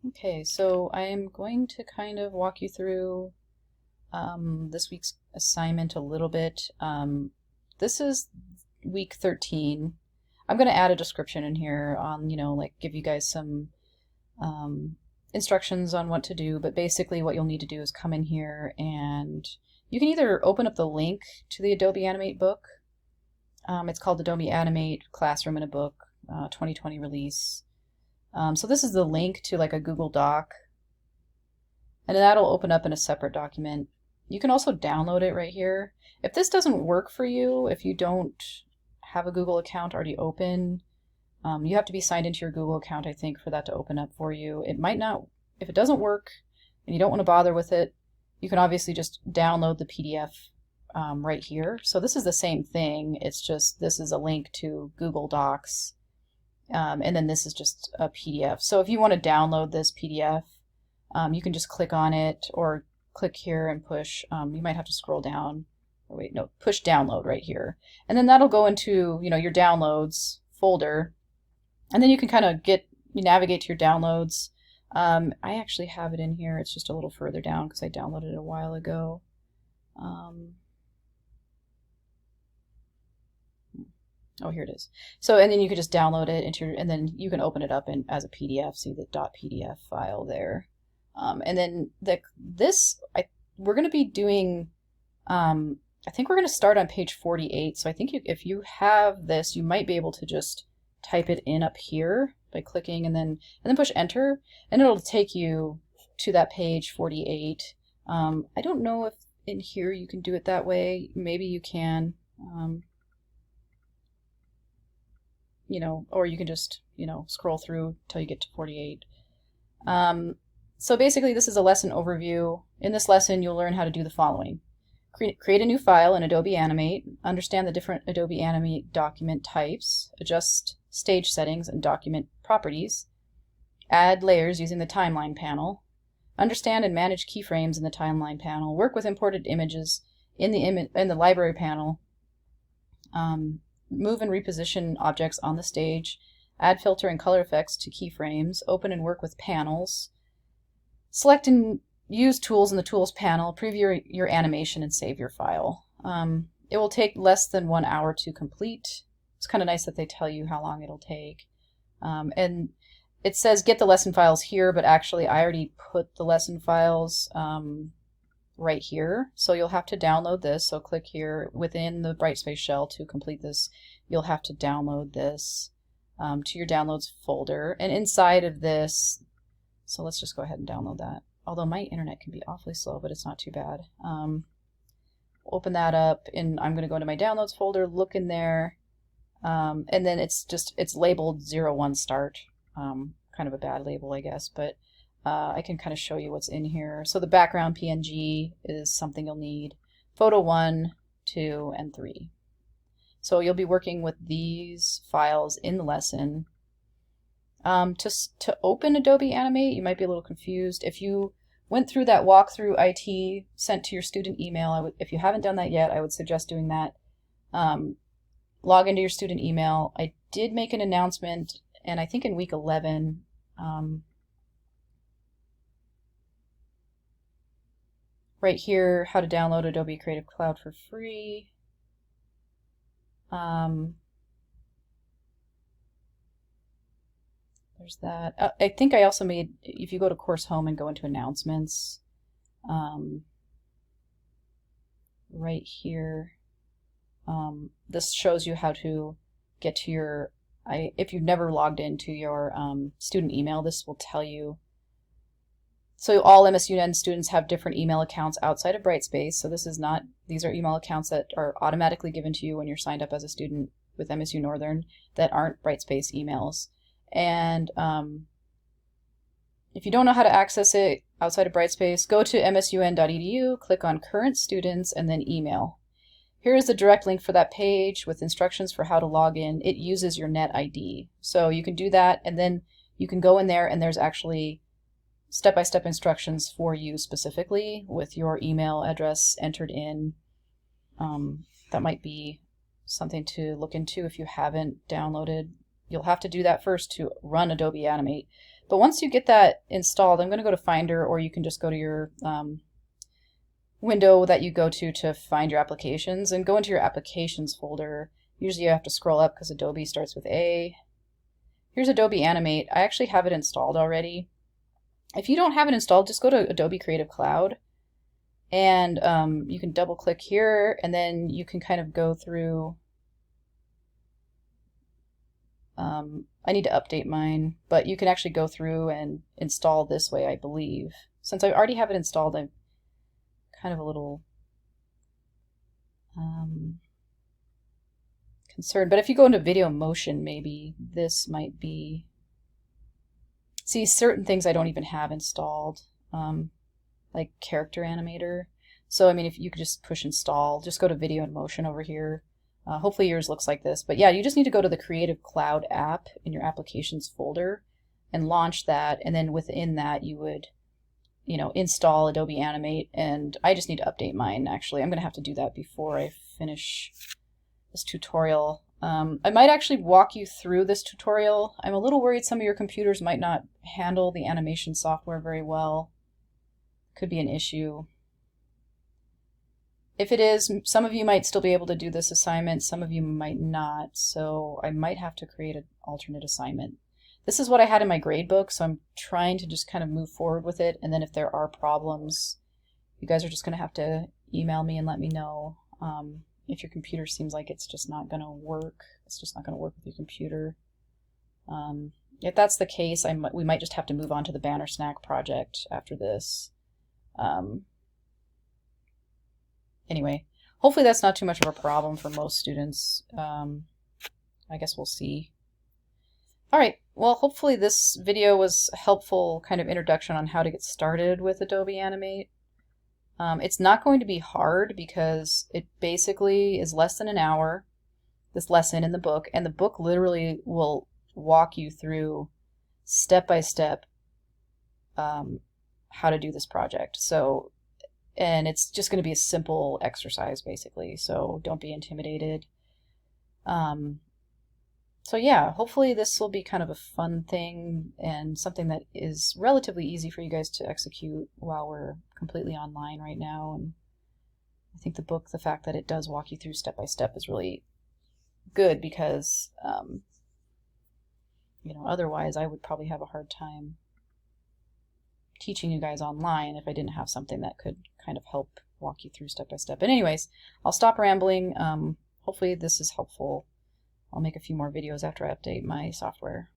Okay, so I'm going to kind of walk you through this week's assignment a little bit. This is week 13. I'm going to add a description in here on, like give you guys some um, instructions on what to do, but basically what you'll need to do is come in here and you can either open up the link to the Adobe Animate book. It's called Adobe Animate Classroom in a Book 2020 release. So this is the link to like a Google Doc, and that'll open up in a separate document. You can also download it right here. If this doesn't work for you, if you don't have a Google account already open, you have to be signed into your Google account, I think, for that to open up for you. It might not, if it doesn't work and you don't want to bother with it, you can obviously just download the PDF right here. So this is the same thing. It's just this is a link to Google Docs. And then this is just a PDF. So if you want to download this PDF, you can just click on it or click here and push. You might have to scroll down. Or wait, no, push download right here. And then that'll go into, your downloads folder. And then you can kind of navigate to your downloads. I actually have it in here. It's just a little further down because I downloaded it a while ago. Oh, here it is. So, and then you could just download it and then you can open it up as a PDF. See the .pdf file there. And then we're going to be doing, I think we're going to start on page 48. So I think if you have this, you might be able to just type it in up here by clicking and then push enter, and it'll take you to that page 48. I don't know if in here you can do it that way. Maybe you can. Or you can just, scroll through till you get to 48. So basically this is a lesson overview. In this lesson, you'll learn how to do the following. Create a new file in Adobe Animate, understand the different Adobe Animate document types, adjust stage settings and document properties, add layers using the timeline panel, understand and manage keyframes in the timeline panel, work with imported images in the library panel, move and reposition objects on the stage, add filter and color effects to keyframes, open and work with panels, select and use tools in the tools panel, preview your animation, and save your file. It will take less than 1 hour to complete. It's kind of nice that they tell you how long it'll take. And it says get the lesson files here, but actually I already put the lesson files right here. So you'll have to download this. So click here within the Brightspace shell to complete this. You'll have to download this to your downloads folder. And inside of this, so let's just go ahead and download that. Although my internet can be awfully slow, but it's not too bad. Open that up, and I'm going to go to my downloads folder, look in there, and then it's labeled 01 start. Kind of a bad label, I guess, but I can kind of show you what's in here. So the background PNG is something you'll need. Photo 1, 2, and 3. So you'll be working with these files in the lesson. To open Adobe Animate, you might be a little confused. If you went through that walkthrough IT sent to your student email, if you haven't done that yet, I would suggest doing that. Log into your student email. I did make an announcement, and I think in week 11, right here, how to download Adobe Creative Cloud for free. There's that. I think I also made, if you go to Course Home and go into Announcements, right here, this shows you how to get to your, if you've never logged into your student email, this will tell you. So all MSUN students have different email accounts outside of Brightspace. So these are email accounts that are automatically given to you when you're signed up as a student with MSU Northern that aren't Brightspace emails. And if you don't know how to access it outside of Brightspace, go to msun.edu, click on Current Students, and then Email. Here is the direct link for that page with instructions for how to log in. It uses your net ID. So you can do that, and then you can go in there, and there's actually step-by-step instructions for you specifically with your email address entered in. That might be something to look into if you haven't downloaded you'll have to do that first to run Adobe Animate. But once you get that installed, I'm going to go to Finder, or you can just go to your window that you go to find your applications, and go into your applications folder. Usually you have to scroll up because Adobe starts with A. Here's Adobe Animate. I actually have it installed already. If you don't have it installed, just go to Adobe Creative Cloud, and you can double click here, and then you can kind of go through. I need to update mine, but you can actually go through and install this way, I believe. Since I already have it installed, I'm kind of a little concerned. But if you go into Video Motion, maybe this might be... See, certain things I don't even have installed, like Character Animator. So, I mean, if you could just push install, just go to Video and Motion over here. Hopefully yours looks like this. But yeah, you just need to go to the Creative Cloud app in your applications folder and launch that. And then within that, you would, install Adobe Animate. And I just need to update mine, actually. I'm going to have to do that before I finish this tutorial. I might actually walk you through this tutorial. I'm a little worried some of your computers might not handle the animation software very well. Could be an issue. If it is, some of you might still be able to do this assignment, some of you might not, so I might have to create an alternate assignment. This is what I had in my grade book, so I'm trying to just kind of move forward with it, and then if there are problems, you guys are just going to have to email me and let me know. If your computer seems like it's just not going to work, it's just not going to work with your computer. If that's the case, we might just have to move on to the Banner Snack project after this. Anyway, hopefully that's not too much of a problem for most students. I guess we'll see. All right, well, hopefully this video was a helpful kind of introduction on how to get started with Adobe Animate. It's not going to be hard because it basically is less than an hour, this lesson in the book, and the book literally will walk you through step by step how to do this project. So, and it's just going to be a simple exercise basically, so don't be intimidated. So yeah, hopefully this will be kind of a fun thing and something that is relatively easy for you guys to execute while we're completely online right now. And I think the book, the fact that it does walk you through step by step is really good because, otherwise I would probably have a hard time teaching you guys online if I didn't have something that could kind of help walk you through step by step. But anyways, I'll stop rambling. Hopefully this is helpful. I'll make a few more videos after I update my software.